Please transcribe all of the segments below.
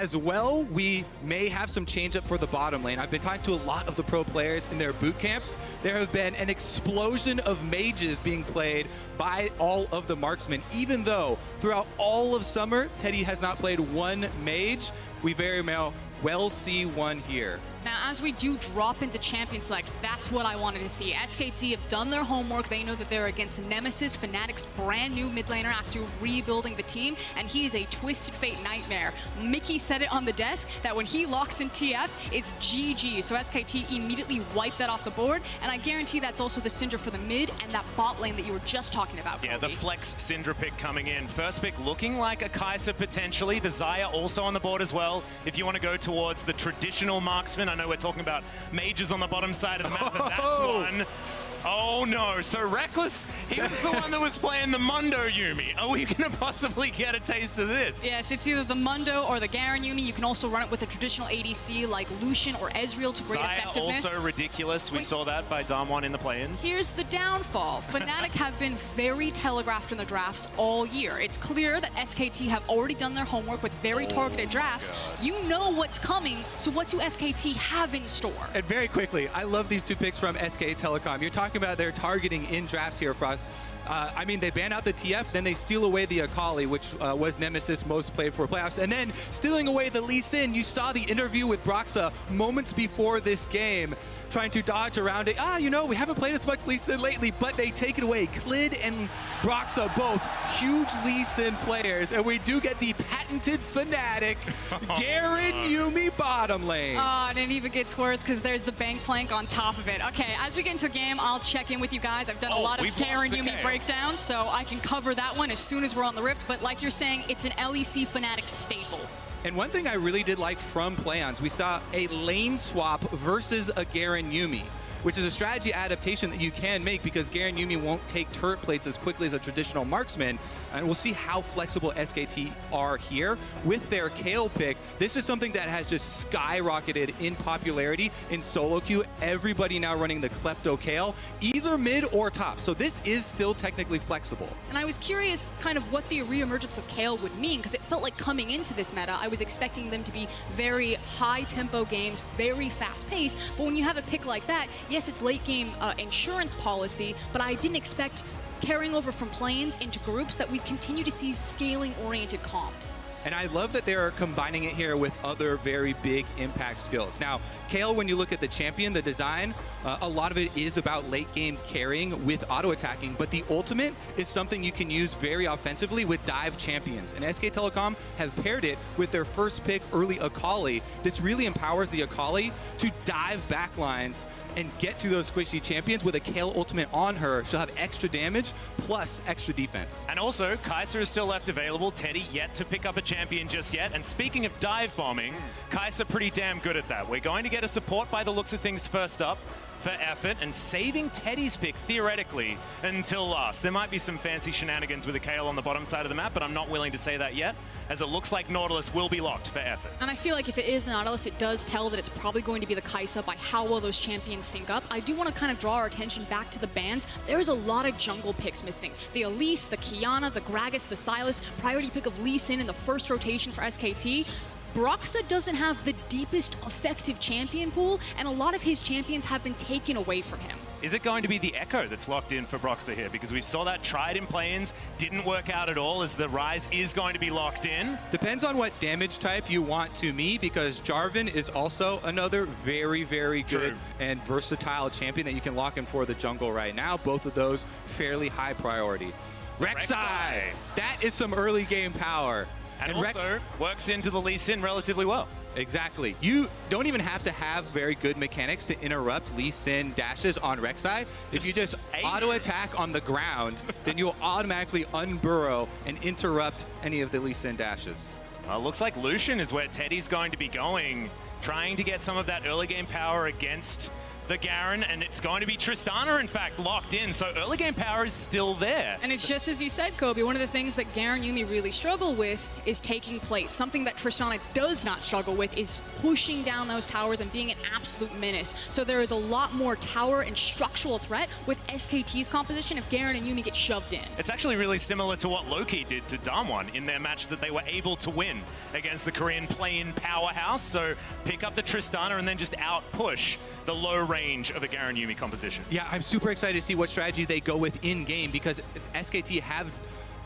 as well, we may have some change up for the bottom lane. I've been talking to a lot of the pro players in their boot camps. There have been an explosion of mages being played by all of the marksmen, even though throughout all of summer, Teddy has not played one mage. We very well see one here. Now, as we do drop into Champion Select, that's what I wanted to see. SKT have done their homework. They know that they're against Nemesis, Fnatic's brand new mid laner after rebuilding the team, and he is a Twisted Fate nightmare. Mickey said it on the desk that when he locks in TF, it's GG. So SKT immediately wiped that off the board, and I guarantee that's also the Syndra for the mid and that bot lane that you were just talking about, Yeah, Kobe. the flex Syndra pick coming in. First pick looking like a Kai'Sa potentially. The Xayah also on the board as well. If you want to go towards the traditional marksman, I know we're talking about mages on the bottom side of the map, but that's one. Oh no, so Reckless, he was the one that was playing the Mundo Yuumi. Are we gonna possibly get a taste of this? Yes, it's either the Mundo or the Garen Yuumi. You can also run it with a traditional ADC like Lucian or Ezreal to great Xayah effectiveness. also ridiculous. We saw that by Damwon in the play-ins. Here's the downfall. Fnatic have been very telegraphed in the drafts all year. It's clear that SKT have already done their homework with very targeted drafts. God. You know what's coming, so what do SKT have in store? And very quickly, I love these two picks from SK Telecom. You're talking about their targeting in drafts here for us. I mean, they ban out the TF, then they steal away the Akali, which was Nemesis most played for playoffs, and then stealing away the Lee Sin. You saw the interview with Broxa moments before this game, trying to dodge around it. You know, we haven't played as much Lee Sin lately, but they take it away. Clid and Broxa, both huge Lee Sin players, and we do get the patented Fnatic Garen Yuumi bottom lane. And it even gets worse because there's the bank plank on top of it. Okay, as we get into the game, I'll check in with you guys. I've done a lot of Garen Yuumi breakdowns, so I can cover that one as soon as we're on the Rift, but like you're saying, it's an LEC Fnatic staple. And one thing I really did like from play-ons, we saw a lane swap versus a Garen Yuumi, which is a strategy adaptation that you can make because Garen Yuumi won't take turret plates as quickly as a traditional marksman. And we'll see how flexible SKT are here with their Kayle pick. This is something that has just skyrocketed in popularity in solo queue. Everybody now running the Klepto Kayle, either mid or top. So this is still technically flexible. And I was curious kind of what the reemergence of Kayle would mean, because it felt like coming into this meta, I was expecting them to be very high tempo games, very fast paced. But when you have a pick like that, yes, it's late game insurance policy, but I didn't expect carrying over from planes into groups that we continue to see scaling-oriented comps. And I love that they're combining it here with other very big impact skills. Now, Kayle, when you look at the champion, the design, a lot of it is about late game carrying with auto attacking, but the ultimate is something you can use very offensively with dive champions. And SK Telecom have paired it with their first pick early Akali. This really empowers the Akali to dive backlines and get to those squishy champions with a Kayle ultimate on her. She'll have extra damage plus extra defense. And also, Kai'Sa is still left available. Teddy yet to pick up a champion just yet. And speaking of dive bombing, Kai'Sa pretty damn good at that. We're going to get a support by the looks of things first up for effort and saving Teddy's pick theoretically until last. There might be some fancy shenanigans with a Kayle on the bottom side of the map, but I'm not willing to say that yet, as it looks like Nautilus will be locked for effort. And I feel like if it is Nautilus, it does tell that it's probably going to be the Kai'Sa by how well those champions sync up. I do want to kind of draw our attention back to the bans. There's a lot of jungle picks missing. The Elise, the Kiana, the Gragas, the Sylas, priority pick of Lee Sin in the first rotation for SKT. Broxa doesn't have the deepest effective champion pool, and a lot of his champions have been taken away from him. Is it going to be the Echo that's locked in for Broxa here? Because we saw that tried in play-ins, didn't work out at all, as the Ryze is going to be locked in. Depends on what damage type you want to me, because Jarvan is also another very, very good and versatile champion that you can lock in for the jungle right now. Both of those fairly high priority. Rek'Sai! That is some early game power. And also works into the Lee Sin relatively well. Exactly. You don't even have to have very good mechanics to interrupt Lee Sin dashes on Rek'Sai. If you just auto-attack on the ground, then you'll automatically unburrow and interrupt any of the Lee Sin dashes. Looks like Lucian is where Teddy's going to be going, trying to get some of that early game power against the Garen, and it's going to be Tristana, in fact, locked in. So early game power is still there. And it's just as you said, Kobe, one of the things that Garen Yumi really struggle with is taking plates. Something that Tristana does not struggle with is pushing down those towers and being an absolute menace. So there is a lot more tower and structural threat with SKT's composition if Garen and Yumi get shoved in. It's actually really similar to what Loki did to Damwon in their match that they were able to win against the Korean play-in powerhouse. So pick up the Tristana and then just out-push the low range of the Garen Yumi composition. Yeah, I'm super excited to see what strategy they go with in-game because SKT have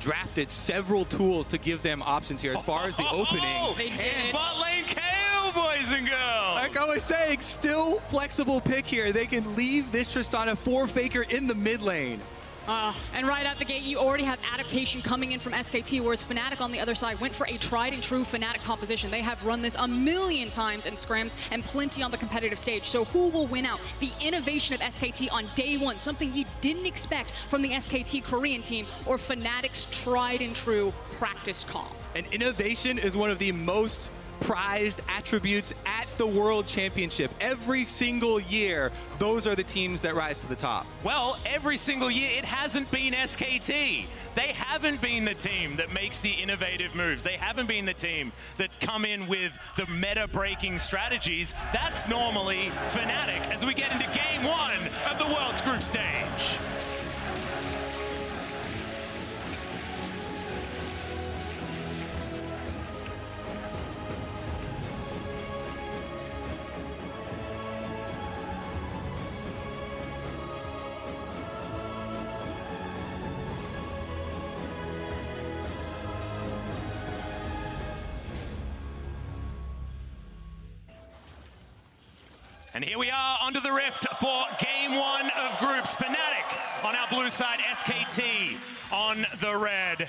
drafted several tools to give them options here as far as the opening. They did. Bot lane KO, boys and girls! Like I was saying, still flexible pick here. They can leave this Tristana for Faker in the mid lane. And right out the gate, you already have adaptation coming in from SKT, whereas Fnatic on the other side went for a tried and true Fnatic composition. They have run this a million times in scrims and plenty on the competitive stage. So who will win out? The innovation of SKT on day one, something you didn't expect from the SKT Korean team, or Fnatic's tried and true practice comp. And innovation is one of the most prized attributes at the World Championship. Every single year, those are the teams that rise to the top. Well, every single year, it hasn't been SKT. They haven't been the team that makes the innovative moves. They haven't been the team that come in with the meta-breaking strategies. That's normally Fnatic as we get into game one of the World's group stage. And here we are onto the rift for game one of groups. Fnatic on our blue side, SKT on the red.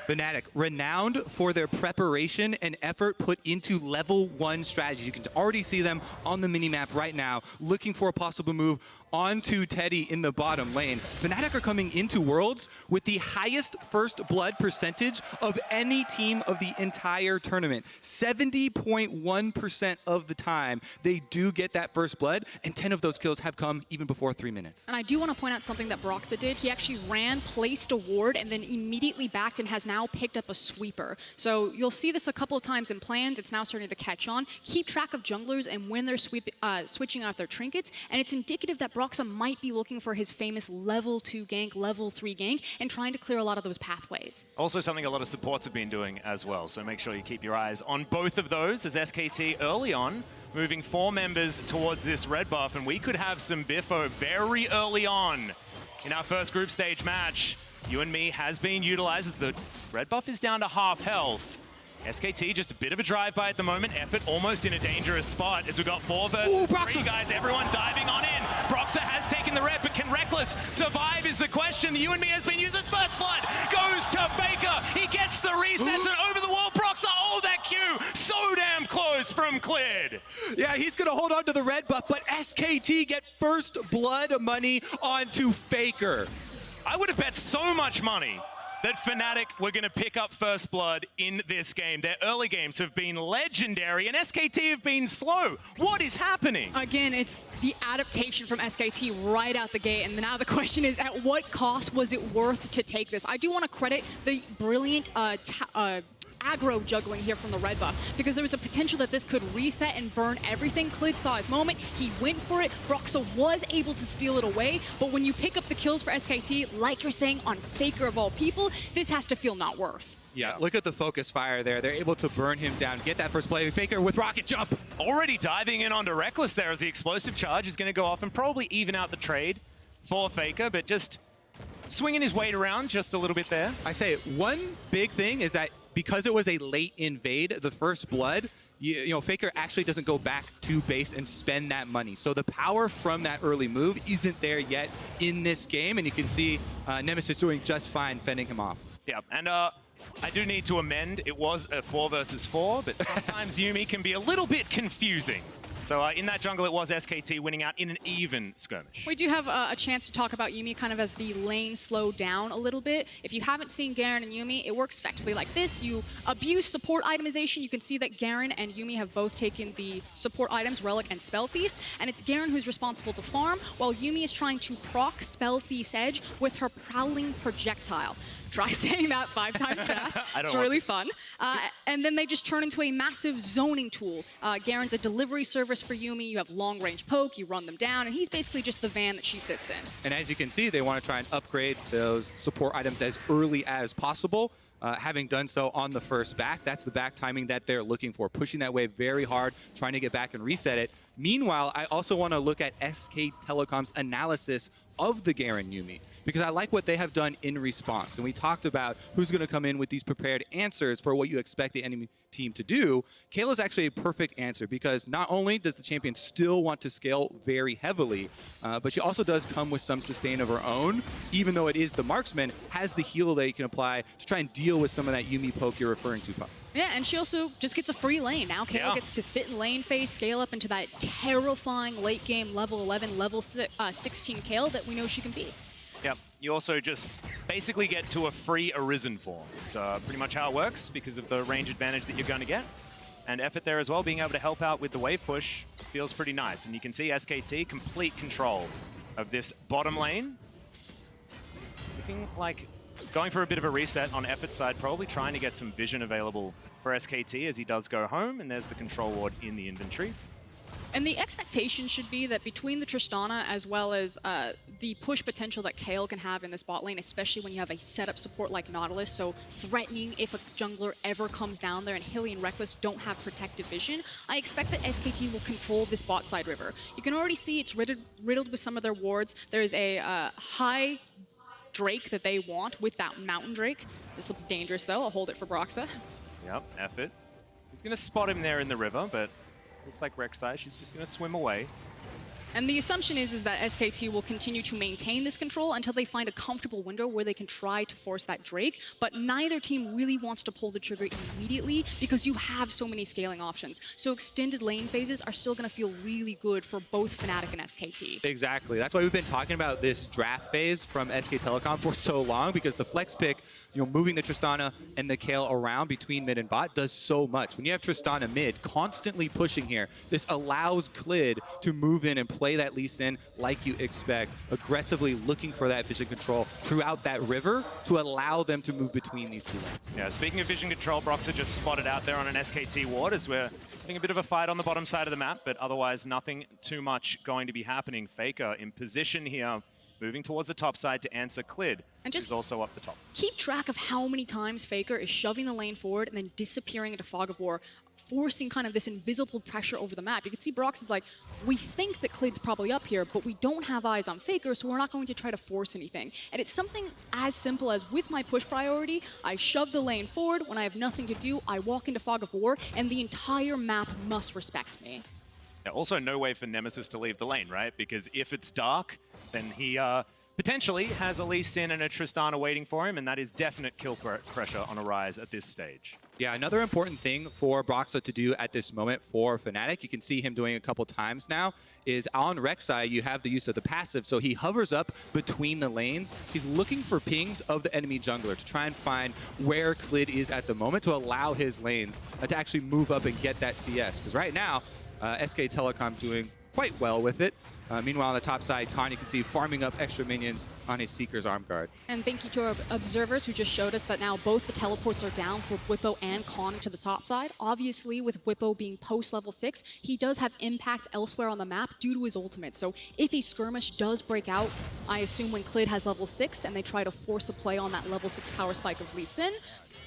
Fnatic, renowned for their preparation and effort put into level 1 strategies. You can already see them on the minimap right now, looking for a possible move onto Teddy in the bottom lane. Fnatic are coming into Worlds with the highest first blood percentage of any team of the entire tournament. 70.1% of the time, they do get that first blood, and 10 of those kills have come even before 3 minutes. And I do want to point out something that Broxa did. He actually ran, placed a ward, and then immediately backed and has now picked up a sweeper. So you'll see this a couple of times in plans. It's now starting to catch on. Keep track of junglers and when they're switching out their trinkets, and it's indicative that Broxa might be looking for his famous level 2 gank, level 3 gank, and trying to clear a lot of those pathways. Also something a lot of supports have been doing as well, so make sure you keep your eyes on both of those as SKT early on moving 4 members towards this red buff, and we could have some biffo very early on in our first group stage match. You and Me has been utilized. The red buff is down to half health. SKT just a bit of a drive-by at the moment. Effort almost in a dangerous spot as we've got 4 versus 3 guys. Everyone diving on in. Broxa has taken the red, but can Reckless survive is the question. The You and Me has been used as first blood. Goes to Faker. He gets the resets and over the wall. Broxa, oh, that Q. So damn close from Cleared. Yeah, he's going to hold on to the red buff, but SKT get first blood money onto Faker. I would have bet so much money that Fnatic were going to pick up first blood in this game. Their early games have been legendary, and SKT have been slow. What is happening? Again, it's the adaptation from SKT right out the gate, and now the question is, at what cost was it worth to take this? I do want to credit the brilliant aggro juggling here from the red buff, because there was a potential that this could reset and burn everything. Klid saw his moment, he went for it, Broxa was able to steal it away, but when you pick up the kills for SKT, like you're saying, on Faker of all people, this has to feel not worth. Yeah, look at the focus fire there. They're able to burn him down, get that first play. Faker with rocket jump. Already diving in onto Reckless there as the explosive charge is going to go off and probably even out the trade for Faker, but just swinging his weight around just a little bit there. I say one big thing is that because it was a late invade, the first blood, you know, Faker actually doesn't go back to base and spend that money. So the power from that early move isn't there yet in this game, and you can see Nemesis doing just fine fending him off. Yeah, and I do need to amend. It was a 4 versus 4, but sometimes Yuumi can be a little bit confusing. So in that jungle, it was SKT winning out in an even skirmish. We do have a chance to talk about Yuumi kind of as the lane slowed down a little bit. If you haven't seen Garen and Yuumi, it works effectively like this. You abuse support itemization. You can see that Garen and Yuumi have both taken the support items, Relic and Spell Thieves, and it's Garen who's responsible to farm, while Yuumi is trying to proc Spell Thief's Edge with her Prowling Projectile. Try saying that 5 times fast. It's really fun. And then they just turn into a massive zoning tool. Garen's a delivery service for Yuumi. You have long-range poke, you run them down, and he's basically just the van that she sits in. And as you can see, they want to try and upgrade those support items as early as possible. Having done so on the first back, that's the back timing that they're looking for, pushing that wave very hard, trying to get back and reset it. Meanwhile, I also want to look at SK Telecom's analysis of the Garen Yuumi, because I like what they have done in response. And we talked about who's going to come in with these prepared answers for what you expect the enemy team to do. Kayla's actually a perfect answer, because not only does the champion still want to scale very heavily, but she also does come with some sustain of her own, even though it is the marksman, has the heal that you can apply to try and deal with some of that Yuumi poke you're referring to, Pup. Yeah, and she also just gets a free lane. Now Kayla gets to sit in lane phase, scale up into that terrifying late game level 11, level 16 Kale that we know she can be. Yep. You also just basically get to a free Arisen form. It's pretty much how it works because of the range advantage that you're going to get. And effort there as well, being able to help out with the wave push feels pretty nice. And you can see SKT complete control of this bottom lane. Looking like going for a bit of a reset on effort's side, probably trying to get some vision available for SKT as he does go home. And there's the control ward in the inventory. And the expectation should be that between the Tristana as well as the push potential that Kale can have in this bot lane, especially when you have a setup support like Nautilus, so threatening if a jungler ever comes down there and Hilly and Reckless don't have protective vision, I expect that SKT will control this bot side river. You can already see it's riddled with some of their wards. There's a high Drake that they want with that Mountain Drake. This will be dangerous though, I'll hold it for Broxa. Yep, effort. He's going to spot him there in the river, but looks like Rek'Sai, she's just going to swim away. And the assumption is that SKT will continue to maintain this control until they find a comfortable window where they can try to force that Drake, but neither team really wants to pull the trigger immediately because you have so many scaling options. So extended lane phases are still going to feel really good for both Fnatic and SKT. Exactly. That's why we've been talking about this draft phase from SK Telecom for so long, because the flex pick, moving the Tristana and the Kale around between mid and bot does so much. When you have Tristana mid constantly pushing here, this allows Clid to move in and play that Lee Sin like you expect, aggressively looking for that vision control throughout that river to allow them to move between these two lanes. Yeah, speaking of vision control, Broxa just spotted out there on an SKT ward as we're having a bit of a fight on the bottom side of the map, but otherwise nothing too much going to be happening. Faker in position here, moving towards the top side to answer Clid, and just who's also up the top. Keep track of how many times Faker is shoving the lane forward and then disappearing into Fog of War, forcing kind of this invisible pressure over the map. You can see Brox is like, we think that Clid's probably up here, but we don't have eyes on Faker, so we're not going to try to force anything. And it's something as simple as, with my push priority, I shove the lane forward. When I have nothing to do, I walk into Fog of War, and the entire map must respect me. Yeah, also, no way for Nemesis to leave the lane, right? Because if it's dark, then he potentially has a Lee Sin and a Tristana waiting for him, and that is definite kill pressure on a Rise at this stage. Yeah, another important thing for Broxa to do at this moment for Fnatic, you can see him doing a couple times now, is on Rek'Sai, you have the use of the passive, so he hovers up between the lanes. He's looking for pings of the enemy jungler to try and find where Clid is at the moment to allow his lanes to actually move up and get that CS. Because right now, SK Telecom doing quite well with it. Meanwhile, on the top side, Khan, you can see farming up extra minions on his Seeker's arm guard. And thank you to our observers who just showed us that now both the teleports are down for Bwipo and Khan to the top side. Obviously, with Bwipo being post-level 6, he does have impact elsewhere on the map due to his ultimate. So if a skirmish does break out, I assume when Clid has level 6 and they try to force a play on that level 6 power spike of Lee Sin,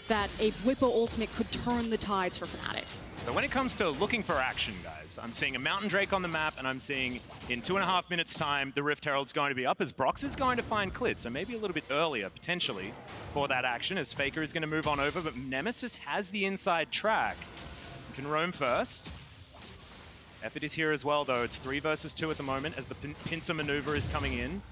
that a Bwipo ultimate could turn the tides for Fnatic. So when it comes to looking for action, guys, I'm seeing a Mountain Drake on the map, and I'm seeing in 2.5 minutes' time, the Rift Herald's going to be up as Brox is going to find Clid. So maybe a little bit earlier, potentially, for that action, as Faker is going to move on over. But Nemesis has the inside track. He can roam first. Effort is here as well, though. It's 3 versus 2 at the moment as the pincer maneuver is coming in.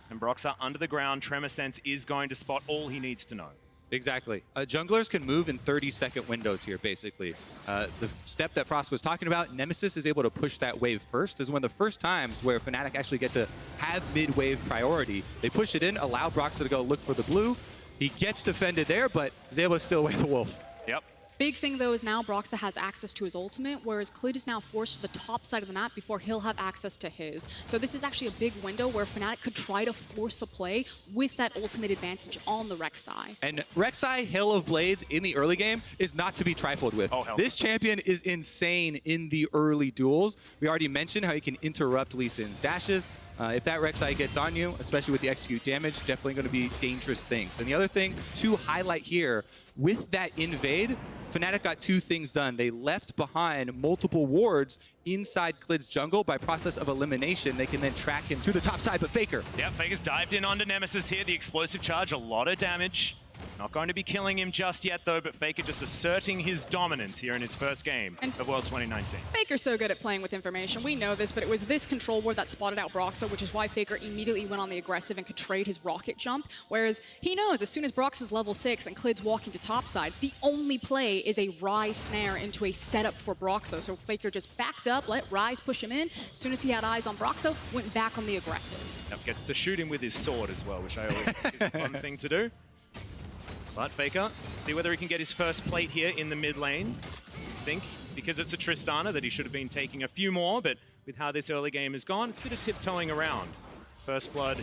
And Broxa under the ground. Tremor Sense is going to spot all he needs to know. Exactly. Junglers can move in 30-second windows here, basically. The step that Frost was talking about, Nemesis is able to push that wave first. This is one of the first times where Fnatic actually get to have mid-wave priority. They push it in, allow Broxah to go look for the blue. He gets defended there, but is able to steal away the wolf. Yep. Big thing, though, is now Broxah has access to his ultimate, whereas Klid is now forced to the top side of the map before he'll have access to his. So this is actually a big window where Fnatic could try to force a play with that ultimate advantage on the Rek'Sai. And Rek'Sai, Hail of Blades in the early game is not to be trifled with. Oh, hell. This champion is insane in the early duels. We already mentioned how he can interrupt Lee Sin's dashes. If that Rek'Sai gets on you, especially with the execute damage, definitely going to be dangerous things. And the other thing to highlight here, with that invade, Fnatic got two things done. They left behind multiple wards inside Klid's jungle. By process of elimination, they can then track him to the top side, but Faker. Yep, Faker's dived in onto Nemesis here. The explosive charge, a lot of damage. Not going to be killing him just yet, though, but Faker just asserting his dominance here in his first game of Worlds 2019. Faker's so good at playing with information. We know this, but it was this control ward that spotted out Broxah, which is why Faker immediately went on the aggressive and could trade his rocket jump. Whereas he knows as soon as Broxah's level 6 and Klid's walking to topside, the only play is a Ryze snare into a setup for Broxah. So Faker just backed up, let Ryze push him in. As soon as he had eyes on Broxah, went back on the aggressive. Yep, gets to shoot him with his sword as well, which I always think is a fun thing to do. But Faker, see whether he can get his first plate here in the mid lane. I think because it's a Tristana that he should have been taking a few more, but with how this early game has gone, it's a bit of tiptoeing around. First blood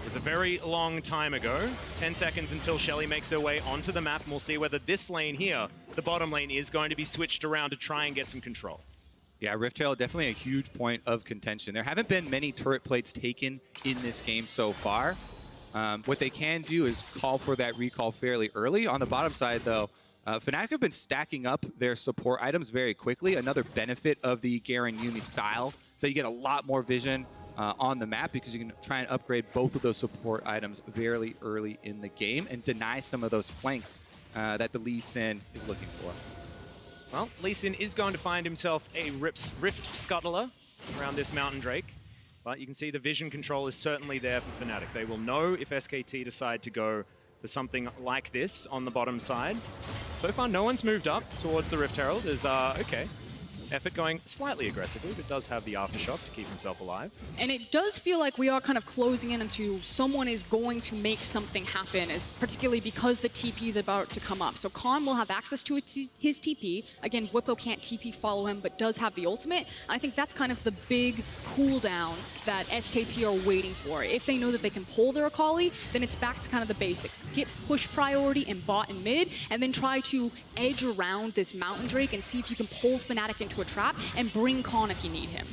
was a very long time ago. 10 seconds until Shelly makes her way onto the map, and we'll see whether this lane here, the bottom lane, is going to be switched around to try and get some control. Yeah, Rift Herald definitely a huge point of contention. There haven't been many turret plates taken in this game so far. What they can do is call for that recall fairly early. On the bottom side, though, Fnatic have been stacking up their support items very quickly. Another benefit of the Garen Yuumi style. So you get a lot more vision on the map because you can try and upgrade both of those support items very early in the game and deny some of those flanks that the Lee Sin is looking for. Well, Lee Sin is going to find himself a Rift Scuttler around this Mountain Drake. But you can see the vision control is certainly there for Fnatic. They will know if SKT decide to go for something like this on the bottom side. So far, no one's moved up towards the Rift Herald. There's, okay, Effort going slightly aggressively, but does have the aftershock to keep himself alive. And it does feel like we are kind of closing in into someone is going to make something happen, particularly because the TP is about to come up. So Khan will have access to his TP. Again, Whippo can't TP follow him, but does have the ultimate. I think that's kind of the big cooldown that SKT are waiting for. If they know that they can pull their Akali, then it's back to kind of the basics. Get push priority in bot and mid, and then try to edge around this Mountain Drake and see if you can pull Fnatic into a trap and bring Khan if you need him.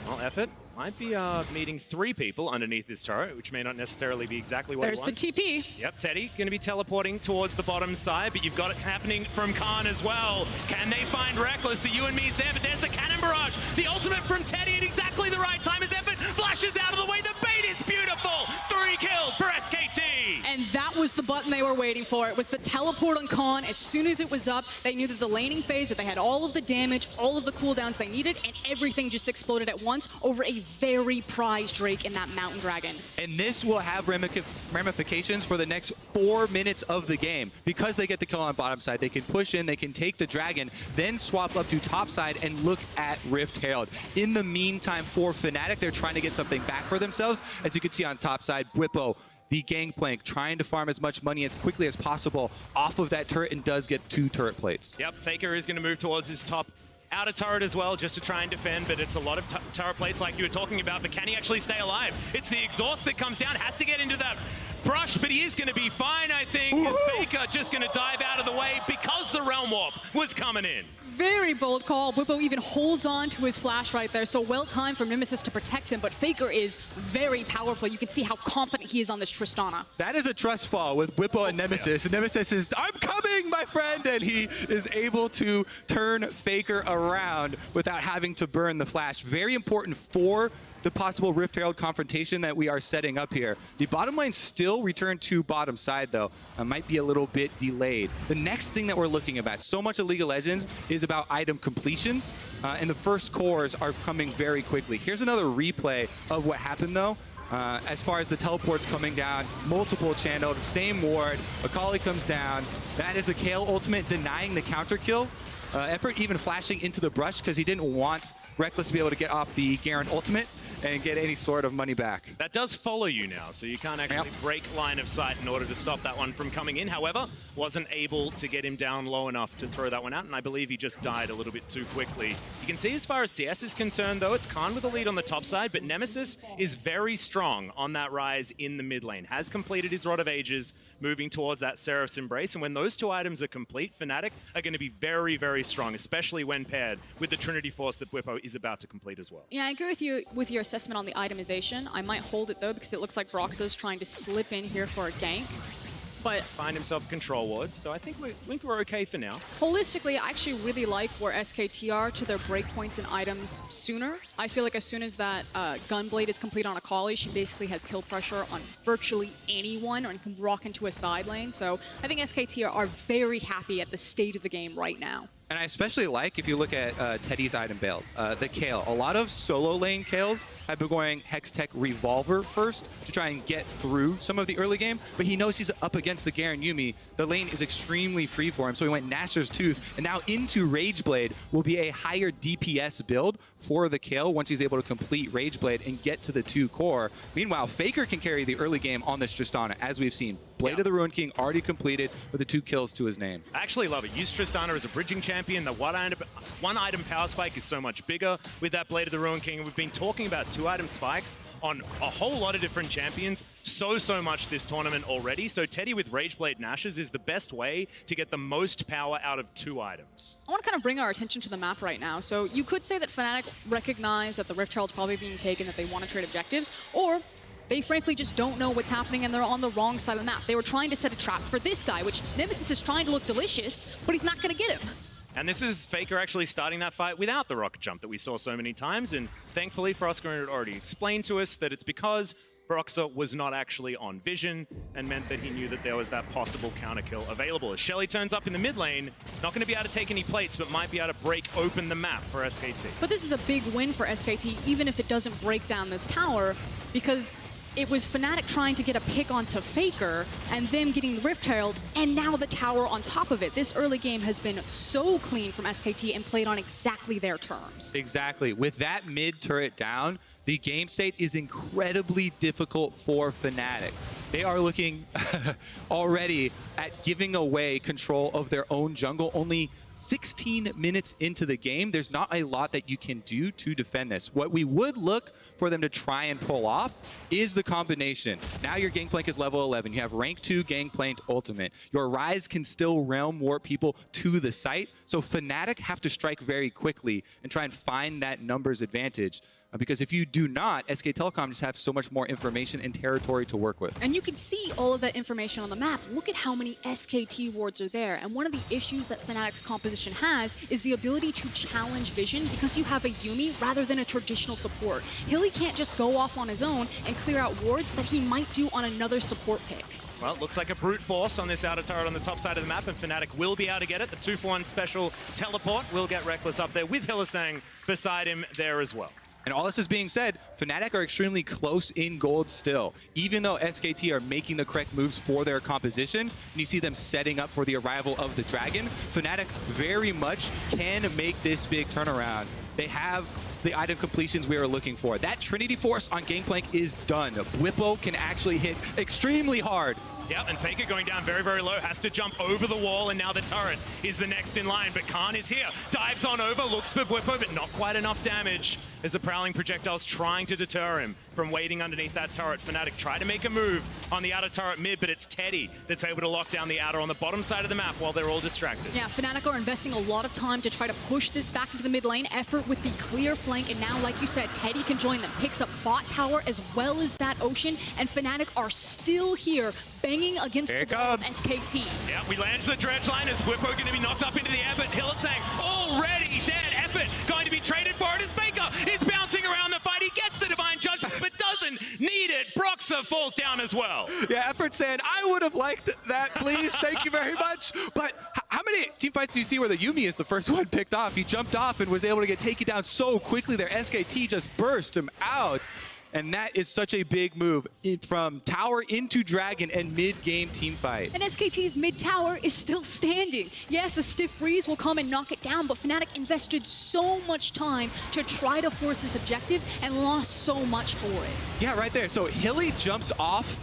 Well, Effort might be meeting 3 people underneath this turret, which may not necessarily be exactly what There's he wants. the TP. Yep, Teddy going to be teleporting towards the bottom side, but you've got it happening from Khan as well. Can they find Reckless? The you and me's there, but there's the cannon barrage. The ultimate from Teddy at exactly the right time as Effort flashes out of the way. The bait is beautiful. 3 kills for SKT. And that was the button they were waiting for. It was the teleport on Khan. As soon as it was up, they knew that the laning phase, that they had all of the damage, all of the cooldowns they needed, and everything just exploded at once over a very prized Drake in that Mountain Dragon. And this will have ramifications for the next 4 minutes of the game. Because they get the kill on bottom side, they can push in, they can take the dragon, then swap up to top side and look at Rift Herald. In the meantime, for Fnatic, they're trying to get something back for themselves. As you can see on top side, Whippo, the Gangplank, trying to farm as much money as quickly as possible off of that turret and does get 2 turret plates. Yep, Faker is going to move towards his top outer turret as well, just to try and defend, but it's a lot of turret plates like you were talking about, but can he actually stay alive? It's the exhaust that comes down, has to get into that brush, but he is going to be fine, I think, as Faker just going to dive out of the way because the Realm Warp was coming in. Very bold call. Whippo even holds on to his flash right there, so well timed for Nemesis to protect him, but Faker is very powerful. You can see how confident he is on this Tristana. That is a trust fall with Whippo and Nemesis. And Nemesis is, I'm coming, my friend! And he is able to turn Faker around without having to burn the flash. Very important for the possible Rift Herald confrontation that we are setting up here. The bottom lane still returned to bottom side, though. Might be a little bit delayed. The next thing that we're looking at, so much of League of Legends is about item completions, and the first cores are coming very quickly. Here's another replay of what happened, though. As far as the teleports coming down, multiple channeled, same ward, Akali comes down. That is a Kayle ultimate denying the counter kill. Effort even flashing into the brush because he didn't want Reckless to be able to get off the Garen ultimate and get any sort of money back. That does follow you now, so you can't actually break line of sight in order to stop that one from coming in. However, wasn't able to get him down low enough to throw that one out, and I believe he just died a little bit too quickly. You can see as far as CS is concerned, though, it's Khan with the lead on the top side, but Nemesis is very strong on that rise in the mid lane. Has completed his Rod of Ages, moving towards that Seraph's Embrace, and when those two items are complete, Fnatic are going to be very, very strong, especially when paired with the Trinity Force that Bwipo is about to complete as well. Yeah, I agree with you with your assessment on the itemization. I might hold it though because it looks like Broxah's trying to slip in here for a gank. But find himself a control ward, so I think we're okay for now. Holistically, I actually really like where SKT are to their breakpoints and items sooner. I feel like as soon as that Gunblade is complete on Akali, she basically has kill pressure on virtually anyone and can rock into a side lane. So I think SKT are very happy at the state of the game right now. And I especially like, if you look at Teddy's item build, the Kayle. A lot of solo lane Kales have been going Hextech Revolver first to try and get through some of the early game, but he knows he's up against the Garen Yuumi. The lane is extremely free for him, so he went Nashor's Tooth, and now into Rageblade will be a higher DPS build for the Kayle once he's able to complete Rageblade and get to the 2 core. Meanwhile, Faker can carry the early game on this Tristana, as we've seen. Blade of the Ruined King already completed with the 2 kills to his name. I actually love it. Use Tristana as a bridging champion. The one item power spike is so much bigger with that Blade of the Ruined King. We've been talking about 2 item spikes on a whole lot of different champions so much this tournament already. So Teddy with Rageblade Nash's is the best way to get the most power out of 2 items. I want to kind of bring our attention to the map right now. So you could say that Fnatic recognize that the Rift Herald's probably being taken, that they want to trade objectives, or they frankly just don't know what's happening and they're on the wrong side of the map. They were trying to set a trap for this guy, which Nemesis is trying to look delicious, but he's not going to get him. And this is Faker actually starting that fight without the rocket jump that we saw so many times. And thankfully, Frostgreen had already explained to us that it's because Broxah was not actually on vision and meant that he knew that there was that possible counter kill available. As Shelly turns up in the mid lane, not going to be able to take any plates, but might be able to break open the map for SKT. But this is a big win for SKT, even if it doesn't break down this tower, because it was Fnatic trying to get a pick onto Faker and them getting the Rift Herald, and now the tower on top of it. This early game has been so clean from SKT and played on exactly their terms. Exactly. With that mid turret down, the game state is incredibly difficult for Fnatic. They are looking already at giving away control of their own jungle. Only 16 minutes into the game, there's not a lot that you can do to defend this. What we would look for them to try and pull off is the combination. Now your Gangplank is level 11. You have rank 2 Gangplank ultimate. Your Rise can still realm warp people to the site. So Fnatic have to strike very quickly and try and find that numbers advantage. Because if you do not, SK Telecom just have so much more information and territory to work with. And you can see all of that information on the map. Look at how many SKT wards are there. And one of the issues that Fnatic's composition has is the ability to challenge vision because you have a Yuumi rather than a traditional support. Hilly can't just go off on his own and clear out wards that he might do on another support pick. Well, it looks like a brute force on this outer turret on the top side of the map, and Fnatic will be able to get it. The 2-for-1 special teleport will get Reckless up there with Hylissang beside him there as well. And all this is being said, Fnatic are extremely close in gold still. Even though SKT are making the correct moves for their composition, and you see them setting up for the arrival of the Dragon, Fnatic very much can make this big turnaround. They have the item completions we are looking for. That Trinity Force on Gangplank is done. Bwipo can actually hit extremely hard. Yep, and Faker going down very low, has to jump over the wall, and now the turret is the next in line. But Khan is here, dives on over, looks for Bwipo, but not quite enough damage as the prowling projectiles trying to deter him from waiting underneath that turret. Fnatic try to make a move on the outer turret mid, but it's Teddy that's able to lock down the outer on the bottom side of the map while they're all distracted. Yeah, Fnatic are investing a lot of time to try to push this back into the mid lane. Effort with the clear flank, and now, like you said, Teddy can join them, picks up bot tower as well as that Ocean, and Fnatic are still here banging against the wall of SKT. Yeah, we land the dredge line as Bwipo going to be knocked up into the air, but Hylissang already dead. Effort going to be traded for it as Faker is bouncing around the fight. He gets the Divine Judgment, but doesn't need it. Broxah falls down as well. Yeah, Effort saying, I would have liked that, please. Thank you very much. But how many team fights do you see where the Yuumi is the first one picked off? He jumped off and was able to get taken down so quickly there. SKT just burst him out. And that is such a big move from tower into dragon and mid-game team fight. And SKT's mid tower is still standing. Yes, a stiff breeze will come and knock it down, but Fnatic invested so much time to try to force this objective and lost so much for it. Yeah, right there. So Hilly jumps off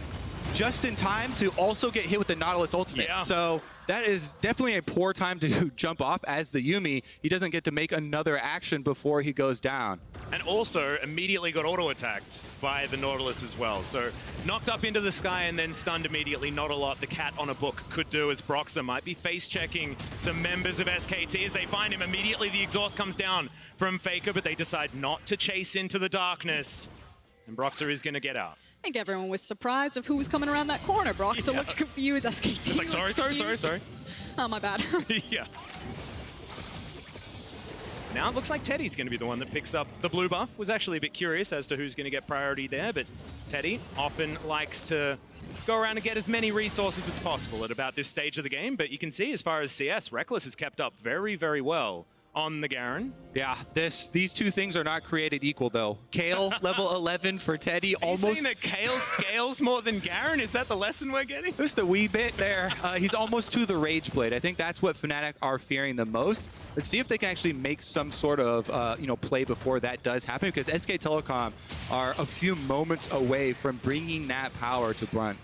just in time to also get hit with the Nautilus ultimate. Yeah. So that is definitely a poor time to jump off as the Yuumi. He doesn't get to make another action before he goes down. And also immediately got auto-attacked by the Nautilus as well. So knocked up into the sky and then stunned immediately. Not a lot the cat on a book could do, as Broxah might be face-checking some members of SKT as they find him. Immediately the exhaust comes down from Faker, but they decide not to chase into the darkness. And Broxah is going to get out. I think everyone was surprised of who was coming around that corner. Broxah looked confused. SKT It's like, sorry. Oh, my bad. Yeah. Now it looks like Teddy's going to be the one that picks up the blue buff. Was actually a bit curious as to who's going to get priority there, but Teddy often likes to go around and get as many resources as possible at about this stage of the game. But you can see as far as CS, Reckless has kept up very, very well on the Garen. Yeah, these two things are not created equal, though. Kale, level 11 for Teddy, Are you saying that Kale scales more than Garen? Is that the lesson we're getting? Just a wee bit there. He's almost to the Rage Blade. I think that's what Fnatic are fearing the most. Let's see if they can actually make some sort of play before that does happen, because SK Telecom are a few moments away from bringing that power to Brunt.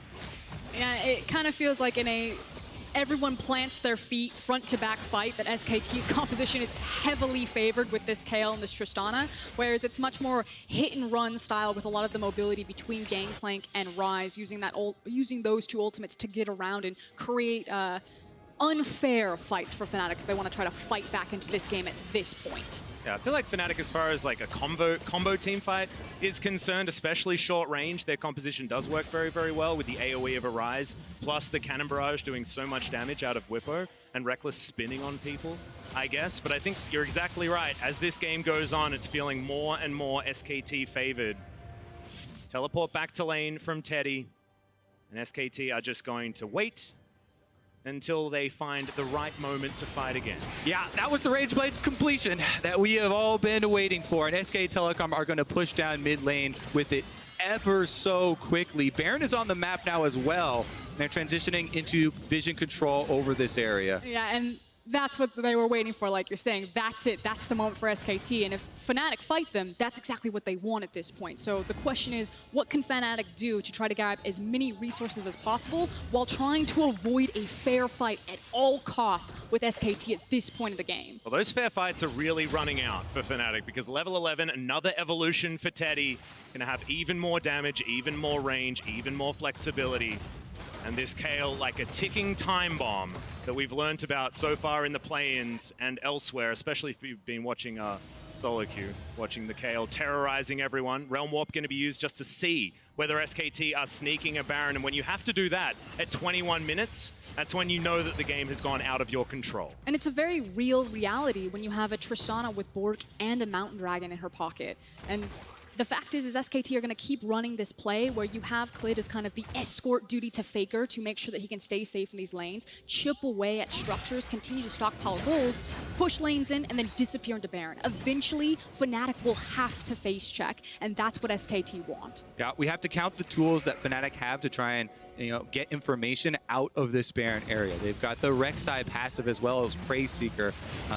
Yeah, it kind of feels like everyone plants their feet front to back fight, that SKT's composition is heavily favored with this Kayle and this Tristana, whereas it's much more hit and run style with a lot of the mobility between Gangplank and Ryze, using those two ultimates to get around and create unfair fights for Fnatic if they want to try to fight back into this game at this point. Yeah, I feel like Fnatic, as far as like a combo team fight is concerned, especially short range, their composition does work very, very well with the AoE of a Ryze, plus the Cannon Barrage doing so much damage out of Whippo, and Reckless spinning on people, I guess. But I think you're exactly right. As this game goes on, it's feeling more and more SKT favored. Teleport back to lane from Teddy, and SKT are just going to wait until they find the right moment to fight again. Yeah, that was the Rage Blade completion that we have all been waiting for, and SK Telecom are going to push down mid lane with it ever so quickly. Baron is on the map now as well. They're transitioning into vision control over this area. Yeah, and that's what they were waiting for, like you're saying. That's it. That's the moment for SKT. And if Fnatic fight them, that's exactly what they want at this point. So the question is, what can Fnatic do to try to grab as many resources as possible while trying to avoid a fair fight at all costs with SKT at this point of the game? Well, those fair fights are really running out for Fnatic, because level 11, another evolution for Teddy. Gonna have even more damage, even more range, even more flexibility. And this Kayle, like a ticking time bomb that we've learnt about so far in the play-ins and elsewhere, especially if you've been watching solo queue, watching the Kayle terrorizing everyone. Realm Warp going to be used just to see whether SKT are sneaking a Baron. And when you have to do that at 21 minutes, that's when you know that the game has gone out of your control. And it's a very real reality when you have a Tristana with Bork and a Mountain Dragon in her pocket. And the fact is SKT are going to keep running this play where you have Klid as kind of the escort duty to Faker to make sure that he can stay safe in these lanes, chip away at structures, continue to stockpile gold, push lanes in, and then disappear into Baron. Eventually, Fnatic will have to face check, and that's what SKT want. Yeah, we have to count the tools that Fnatic have to try and get information out of this Baron area. They've got the Rek'Sai passive as well as Praise Seeker.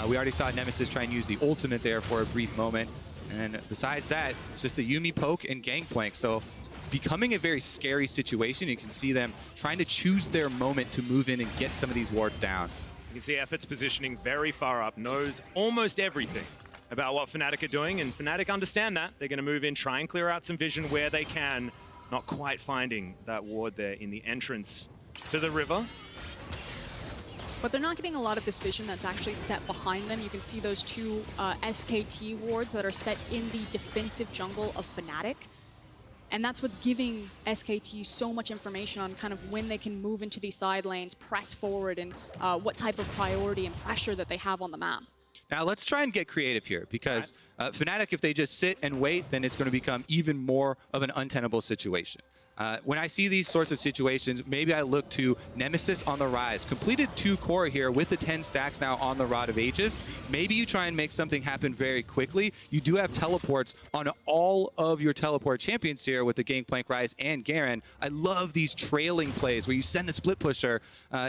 We already saw Nemesis try and use the ultimate there for a brief moment. And besides that, it's just the Yuumi poke and Gangplank. So it's becoming a very scary situation. You can see them trying to choose their moment to move in and get some of these wards down. You can see Effort's positioning very far up, knows almost everything about what Fnatic are doing, and Fnatic understand that. They're going to move in, try and clear out some vision where they can, not quite finding that ward there in the entrance to the river. But they're not getting a lot of this vision that's actually set behind them. You can see those two SKT wards that are set in the defensive jungle of Fnatic. And that's what's giving SKT so much information on kind of when they can move into these side lanes, press forward, and what type of priority and pressure that they have on the map. Now let's try and get creative here, because Fnatic, if they just sit and wait, then it's going to become even more of an untenable situation. When I see these sorts of situations, maybe I look to Nemesis on the rise. Completed 2 core here with the 10 stacks now on the Rod of Ages. Maybe you try and make something happen very quickly. You do have teleports on all of your teleport champions here with the Gangplank Rise and Garen. I love these trailing plays where you send the split pusher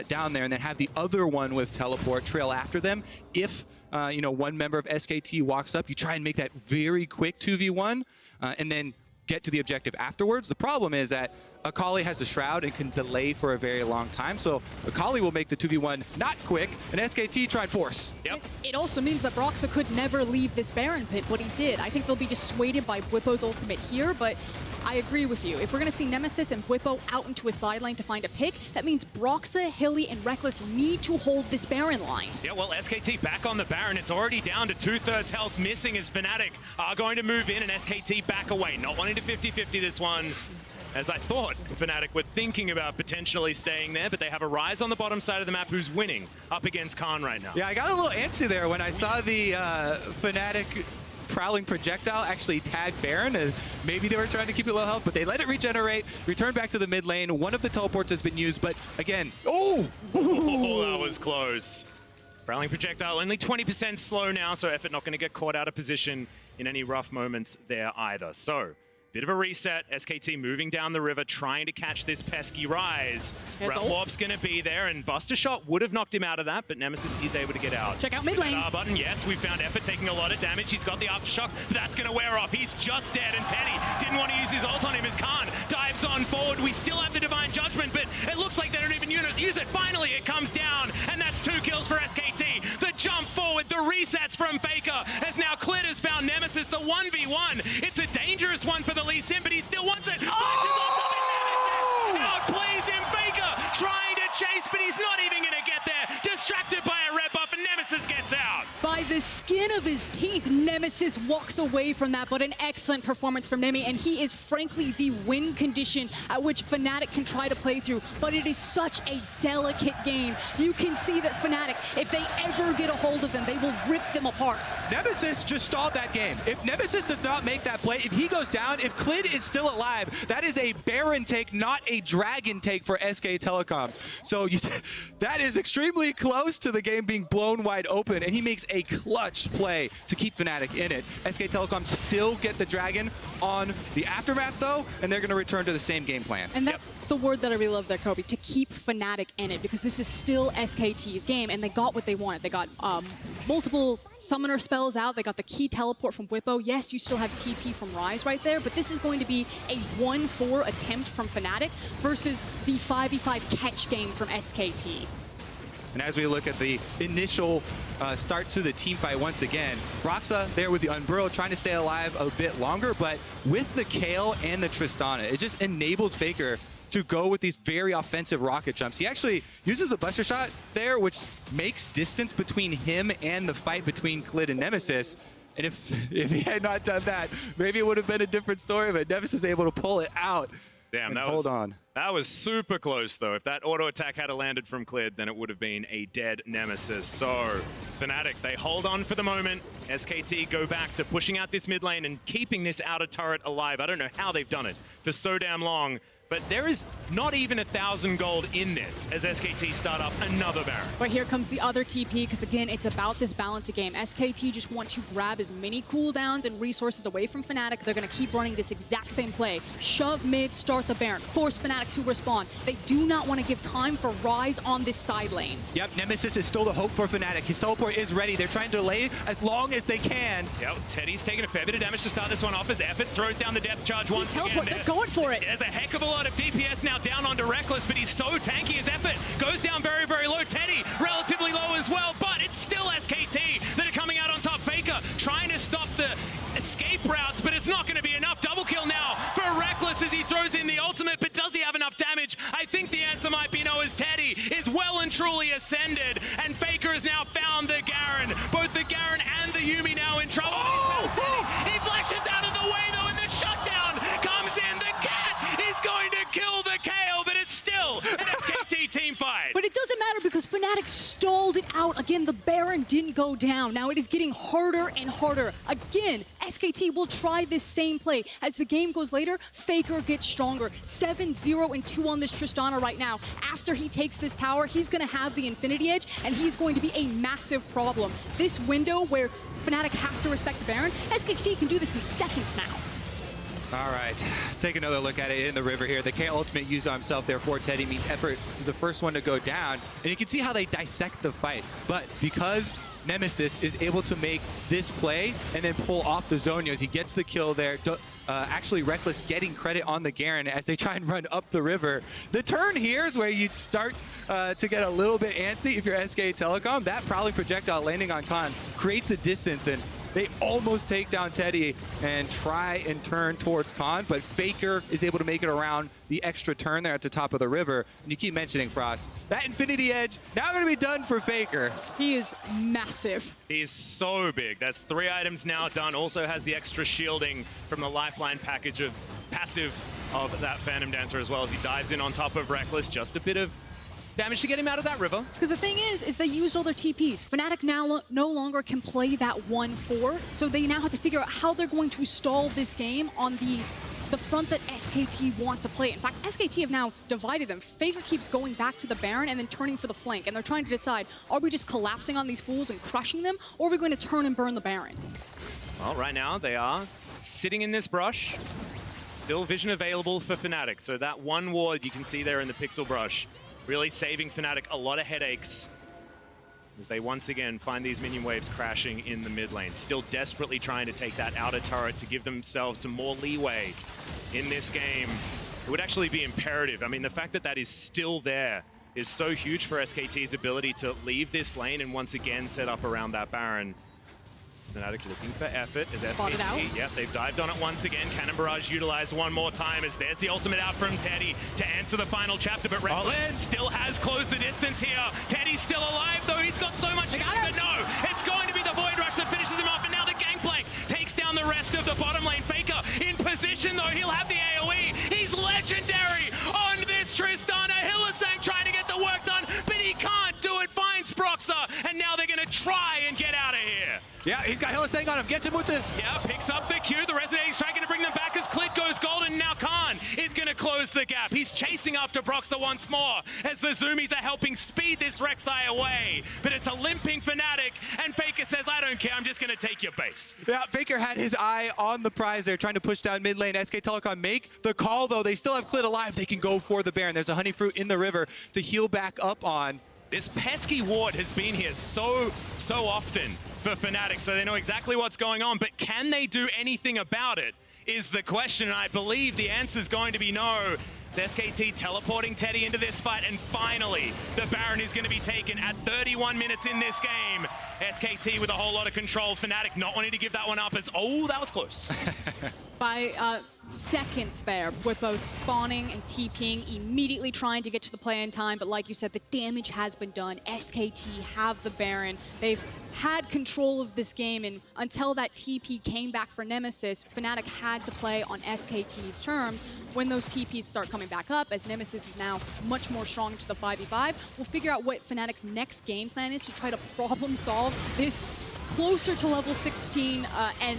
down there and then have the other one with teleport trail after them. If one member of SKT walks up, you try and make that very quick 2v1 and then get to the objective afterwards. The problem is that Akali has a Shroud and can delay for a very long time, so Akali will make the 2v1 not quick, and SKT try and force. Yep. It also means that Broxah could never leave this Baron pit, but he did. I think they'll be dissuaded by Bwipo's ultimate here, but I agree with you. If we're going to see Nemesis and Bwipo out into a side lane to find a pick, that means Broxah, Hilly, and Reckless need to hold this Baron line. Yeah, well, SKT back on the Baron. It's already down to 2/3 health missing as Fnatic are going to move in and SKT back away. Not wanting to 50-50 this one. As I thought, Fnatic were thinking about potentially staying there, but they have a Rise on the bottom side of the map who's winning up against Khan right now. Yeah, I got a little antsy there when I saw the Fnatic Prowling Projectile actually tag Baron. Maybe they were trying to keep it low health, but they let it regenerate, return back to the mid lane. One of the teleports has been used, but again, oh, that was close. Prowling Projectile only 20% slow now, so Effort not going to get caught out of position in any rough moments there either. So, bit of a reset. SKT moving down the river, trying to catch this pesky Rise. Warp's going to be there, and Buster Shot would have knocked him out of that, but Nemesis is able to get out. Check out mid lane. Button, yes, we found Effort taking a lot of damage. He's got the Aftershock, but that's going to wear off. He's just dead, and Teddy didn't want to use his ult on him as Khan dives on forward. We still have the Divine Judgment, but it looks like they don't even use it. Finally, it comes down, and that's 2 kills for SKT. The jump forward, the resets from Faker, as now Clit has found Nemesis, the 1v1. It's a dangerous one for the Lee Sin, but he still wants it. Oh! Outplays him, Faker, trying to chase, but he's not even going to get there. Distracted by a red buff, and Nemesis gets out. By the skin of his teeth, Nemesis walks away from that, but an excellent performance from Nemi, and he is frankly the win condition at which Fnatic can try to play through, but it is such a delicate game. You can see that Fnatic, if they ever get a hold of them, they will rip them apart. Nemesis just stalled that game. If Nemesis does not make that play, if he goes down, if Clid is still alive, that is a Baron take, not a Dragon take for SK Telecom. So that is extremely close to the game being blown wide open, and he makes a clutch play to keep Fnatic in it. SK Telecom still get the Dragon on the Aftermath, though, and they're going to return to the same game plan. And that's the word that I really love there, Kobe, to keep Fnatic in it, because this is still SKT's game, and they got what they wanted. They got multiple summoner spells out. They got the key teleport from Bwipo. Yes, you still have TP from Rise right there, but this is going to be a 1-4 attempt from Fnatic versus the 5v5 catch game from SKT. And as we look at the initial start to the team fight once again, Broxah there with the Unburrow trying to stay alive a bit longer, but with the Kayle and the Tristana, it just enables Faker to go with these very offensive rocket jumps. He actually uses the Buster Shot there, which makes distance between him and the fight between Clid and Nemesis. And if he had not done that, maybe it would have been a different story, but Nemesis is able to pull it out. Damn, that was super close, though. If that auto attack had landed from Clid, then it would have been a dead Nemesis. So, Fnatic, they hold on for the moment. SKT go back to pushing out this mid lane and keeping this outer turret alive. I don't know how they've done it for so damn long. But there is not even 1,000 gold in this as SKT start up another Baron. But here comes the other TP, because again, it's about this balance of game. SKT just want to grab as many cooldowns and resources away from Fnatic. They're going to keep running this exact same play. Shove mid, start the Baron, force Fnatic to respond. They do not want to give time for Rise on this side lane. Yep, Nemesis is still the hope for Fnatic. His teleport is ready. They're trying to delay as long as they can. Yep, Teddy's taking a fair bit of damage to start this one off as Effort throws down the depth charge once again. They're going for it. There's a heck of a lot of DPS now down onto Reckless, but he's so tanky as Effort goes down very, very low. Teddy relatively low as well, but it's still SKT that are coming out on top. Faker trying to stop the escape routes, but it's not going to be enough. Double kill now for Reckless as he throws in the ultimate, but does he have enough damage? I think the answer might be no, as Teddy is well and truly ascended, and Faker has now found the Garen. Both the Garen and the Yuumi now in trouble. He flashes out of the way though, and the shutdown comes in. The cat is going to kill the Kayle, but it's still an SKT team fight. But it doesn't matter, because Fnatic stalled it out. Again, the Baron didn't go down. Now it is getting harder and harder. Again, SKT will try this same play. As the game goes later, Faker gets stronger. 7-0-2 on this Tristana right now. After he takes this tower, he's going to have the Infinity Edge, and he's going to be a massive problem. This window where Fnatic have to respect the Baron, SKT can do this in seconds now. All right, let's take another look at it in the river here. The K ultimate used on himself there for Teddy means Effort is the first one to go down. And you can see how they dissect the fight. But because Nemesis is able to make this play and then pull off the Zonios, he gets the kill there. Actually, Reckless getting credit on the Garen as they try and run up the river. The turn here is where you start to get a little bit antsy if you're SK Telecom. That probably projectile landing on Khan creates a distance, and they almost take down Teddy and try and turn towards Khan, but Faker is able to make it around the extra turn there at the top of the river. And you keep mentioning, Frost, that Infinity Edge now going to be done for Faker. He is massive. He's so big. That's 3 items now done. Also has the extra shielding from the lifeline package of passive of that Phantom Dancer as well as he dives in on top of Reckless. Just a bit of damage to get him out of that river. Because the thing is they used all their TPs. Fnatic now no longer can play that 1-4, so they now have to figure out how they're going to stall this game on the front that SKT want to play. In fact, SKT have now divided them. Faker keeps going back to the Baron and then turning for the flank, and they're trying to decide, are we just collapsing on these fools and crushing them, or are we going to turn and burn the Baron? Well, right now they are sitting in this brush. Still vision available for Fnatic, so that one ward you can see there in the pixel brush really saving Fnatic a lot of headaches as they once again find these minion waves crashing in the mid lane. Still desperately trying to take that outer turret to give themselves some more leeway in this game. It would actually be imperative. I mean, the fact that that is still there is so huge for SKT's ability to leave this lane and once again set up around that Baron. Fnatic looking for effort as Spotted SKT, out. yep, they've dived on it once again. Cannon Barrage utilized one more time as there's the ultimate out from Teddy to answer the final chapter, but Reckless still has closed the distance here. Teddy's still alive though, he's got so much health, but no, it's going to be the Void Rush that finishes him off, and now the Gangplank takes down the rest of the bottom lane. Faker in position though, he'll have the AoE. He's legendary on this Tristana. Hylissang trying to get the work done, but he can't do it. Finds Broxah, and now they're gonna try and get out of here. Yeah, he's got Hylissang on him, gets him with the... Yeah, picks up the Q, the Resonating Strike going to bring them back as Clit goes golden. Now Khan is going to close the gap. He's chasing after Broxah once more as the Zoomies are helping speed this Rek'Sai away. But it's a limping Fnatic, and Faker says, I don't care, I'm just going to take your base. Yeah, Faker had his eye on the prize there, trying to push down mid lane. SK Telecom make the call, though. They still have Clit alive. They can go for the Baron. There's a Honey Fruit in the river to heal back up on. This pesky ward has been here so often for Fnatic, so they know exactly what's going on, but can they do anything about it is the question, and I believe the answer is going to be no. It's SKT teleporting Teddy into this fight, and finally, the Baron is going to be taken at 31 minutes in this game. SKT with a whole lot of control. Fnatic not wanting to give that one up as, oh, that was close. By seconds there with both spawning and TPing, immediately trying to get to the play in time, but like you said, the damage has been done. SKT have the Baron. They've had control of this game, and until that TP came back for Nemesis, Fnatic had to play on SKT's terms. When those TPs start coming back up, as Nemesis is now much more strong to the 5v5, we'll figure out what Fnatic's next game plan is to try to problem solve this closer to level 16 and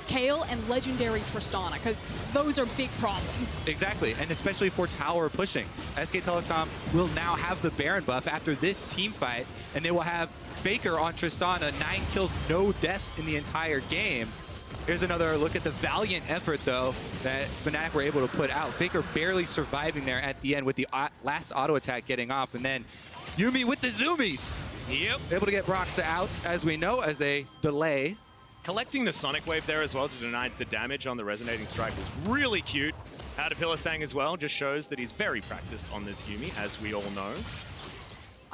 Kayle and Legendary Tristana, because those are big problems. Exactly, and especially for tower pushing. SK Telecom will now have the Baron buff after this team fight, and they will have Faker on Tristana, 9 kills, no deaths in the entire game. Here's another look at the valiant effort, though, that Fnatic were able to put out. Faker barely surviving there at the end with the last auto attack getting off, and then Yuumi with the zoomies. Yep. Able to get Broxah out, as we know, as they delay. Collecting the Sonic Wave there as well to deny the damage on the Resonating Strike was really cute. Out of Hylissang as well, just shows that he's very practiced on this Yuumi, as we all know.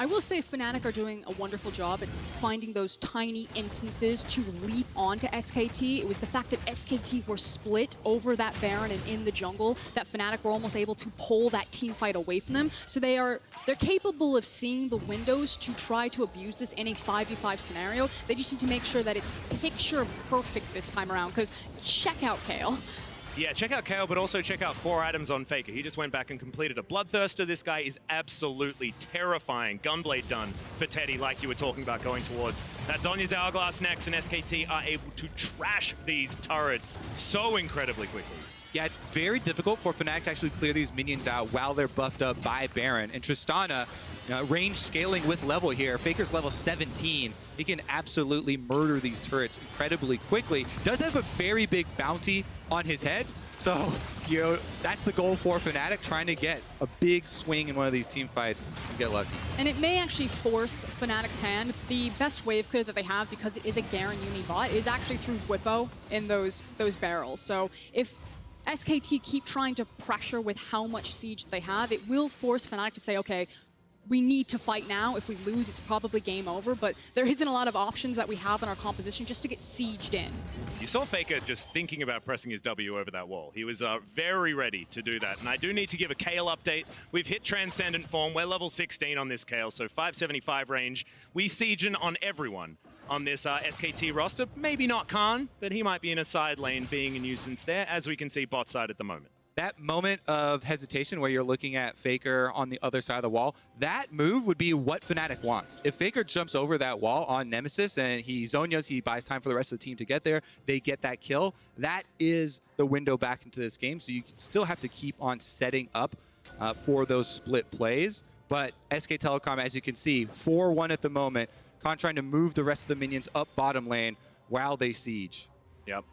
I will say Fnatic are doing a wonderful job at finding those tiny instances to leap onto SKT. It was the fact that SKT were split over that Baron and in the jungle that Fnatic were almost able to pull that team fight away from them. So they're capable of seeing the windows to try to abuse this in a 5v5 scenario. They just need to make sure that it's picture perfect this time around, because check out Kayle. Yeah, check out Kale, but also check out 4 items on Faker. He just went back and completed a Bloodthirster. This guy is absolutely terrifying. Gunblade done for Teddy, like you were talking about going towards. That's Zonya's Hourglass next, and SKT are able to trash these turrets so incredibly quickly. Yeah, it's very difficult for Fnatic to actually clear these minions out while they're buffed up by Baron. And Tristana, range scaling with level here. Faker's level 17. He can absolutely murder these turrets incredibly quickly. Does have a very big bounty on his head. So, that's the goal for Fnatic, trying to get a big swing in one of these team fights and get lucky. And it may actually force Fnatic's hand. The best wave clear that they have, because it is a Garen Uni bot, is actually through Whippo in those barrels. So if SKT keep trying to pressure with how much siege they have, it will force Fnatic to say, okay, we need to fight now. If we lose, it's probably game over. But there isn't a lot of options that we have in our composition just to get sieged in. You saw Faker just thinking about pressing his W over that wall. He was very ready to do that. And I do need to give a Kale update. We've hit Transcendent form. We're level 16 on this Kale, so 575 range. We sieging on everyone on this SKT roster. Maybe not Khan, but he might be in a side lane being a nuisance there, as we can see bot side at the moment. That moment of hesitation where you're looking at Faker on the other side of the wall, that move would be what Fnatic wants. If Faker jumps over that wall on Nemesis and he Zonias, he buys time for the rest of the team to get there, they get that kill, that is the window back into this game. So you still have to keep on setting up for those split plays. But SK Telecom, as you can see, 4-1 at the moment. Khan trying to move the rest of the minions up bottom lane while they siege. Yep.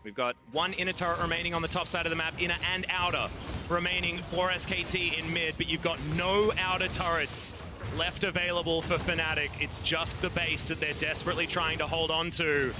We've got 1 inner turret remaining on the top side of the map, inner and outer remaining for SKT in mid, but you've got no outer turrets left available for Fnatic. It's just the base that they're desperately trying to hold on to.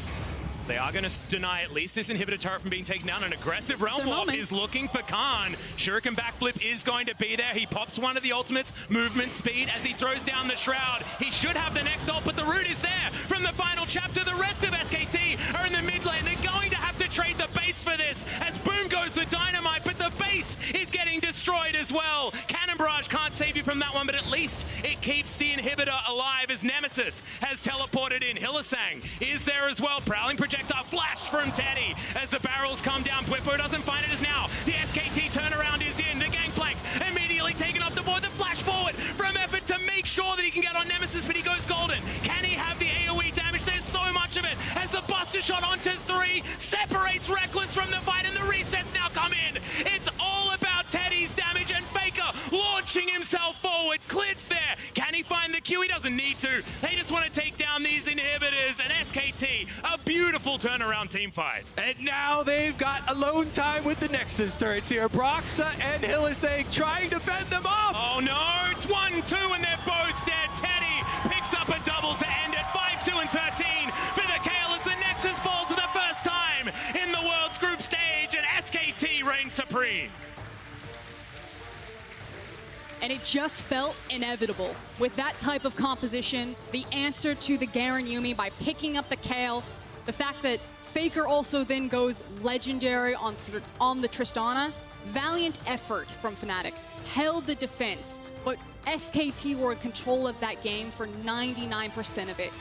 They are going to deny at least this inhibitor turret from being taken down. An aggressive Realm Warp is looking for Khan. Shuriken backflip is going to be there. He pops one of the ultimates, movement speed, as he throws down the Shroud. He should have the next ult, but the root is there from the final chapter. The rest of SKT are in the mid lane. They're going to have to trade the base for this, as boom goes the dynamite, but the base is getting destroyed as well. Cannon Barrage can't save you from that one, but at least it keeps the inhibitor alive as Nemesis has teleported in. Hylissang is there as well. Prowling projectile flash from Teddy as the barrels come down. Whippo doesn't find it as now the SKT turnaround is in. The gangplank immediately taken off the board. The flash forward from Effort to make sure that he can get on Nemesis, but he goes golden. Can he have the AoE damage? There's so much of it as the Buster Shot onto 3 separates Reckless from the fight, and the resets now come in. It's all about Teddy's damage, and Faker launching himself forward. Clit's there. Can he find the Q? He doesn't need to. They just want to take down these inhibitors, and SKT, a beautiful turnaround team fight. And now they've got alone time with the Nexus turrets here. Broxa and Hylissang trying to fend them off. Oh no, it's 1-2 and they're both dead. Teddy picks up a double to end it. 5-2 and 13 for the Kale as the Nexus falls for the first time in the world's group stage, and SKT reigns supreme. And it just felt inevitable. With that type of composition, the answer to the Garen Yumi by picking up the Kale, the fact that Faker also then goes legendary on the Tristana, valiant effort from Fnatic, held the defense, but SKT were in control of that game for 99% of it.